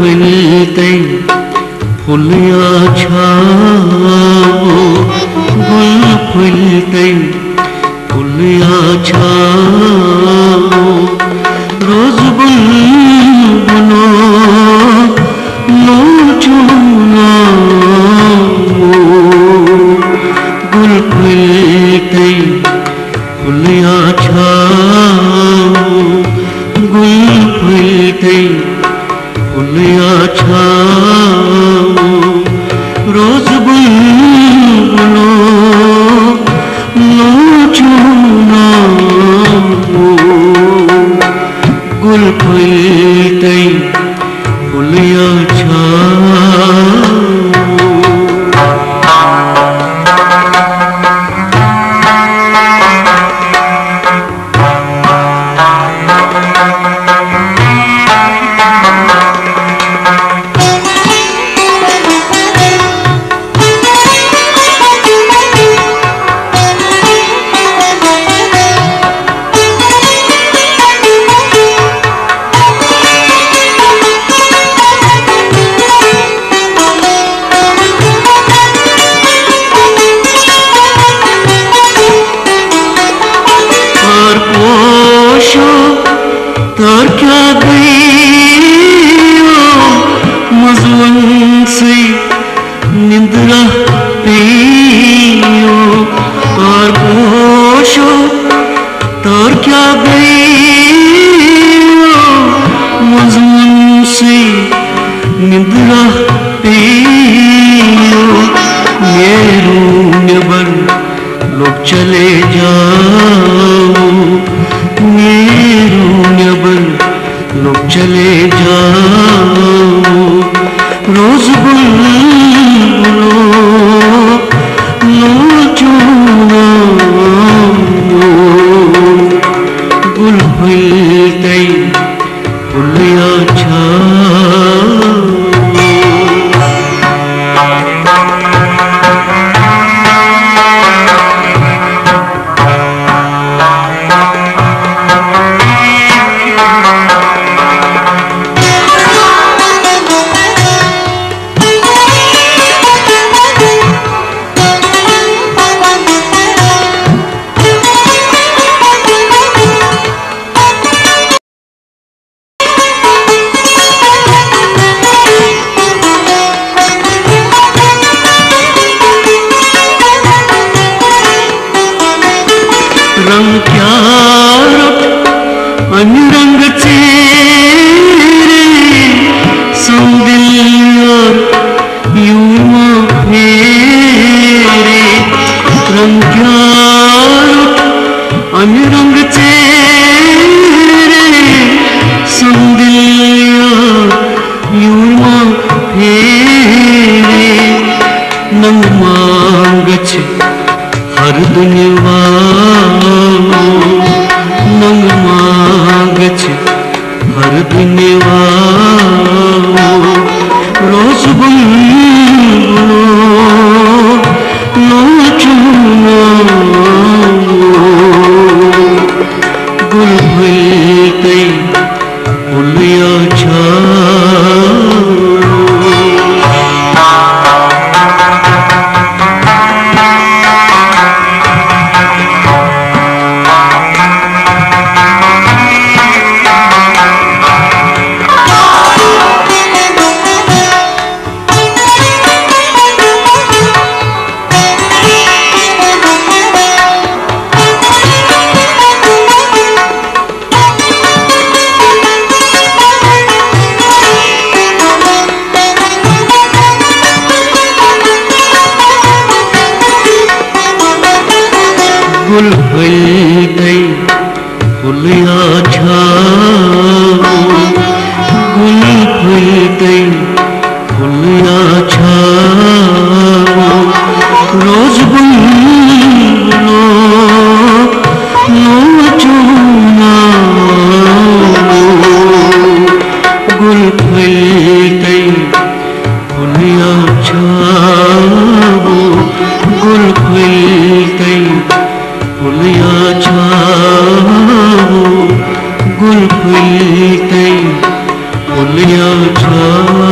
फुलतै फुलिया छाओ गुल फुलतै फुलिया छाओ रोज बुलबुलो नाचो गुल फुलतै फुलिया छाओ गुल फुलतै फुलिया छाओ रोज बुलबुलो नाचो गुल फुलतै फुलिया छाओ। तर क्या गई मजवन से निंद्रा पियो और पोशो तर क्या गई मजवन से निंद्रा पियो मेरू नबर लोग चले जाओ मेरू नबर लोग चले जाओ रोज बुलबुलो नाचो गुल फुलतै फुलिया छाओ। रंग क्या अनुरंग चेहरे सौंदर्य युवा फेरे रंग क्या अनुरंग चेहरे सौंदर्य युवा फेरे नंग मांगछ हर दुनिया नंग मांगछ हर दुनिया रोज बुलबुलो नाचो गुल फुलतै फुलिया छाओ। गुल फुलतै फुलिया छाओ गुल फुलतै फुलिया छाओ रोज बुलबुलो नाचो गुल फुलतै फुलिया छाओ गुल फुलतै फुलिया छाओ गुल फुलतै फुलिया छाओ। हाँ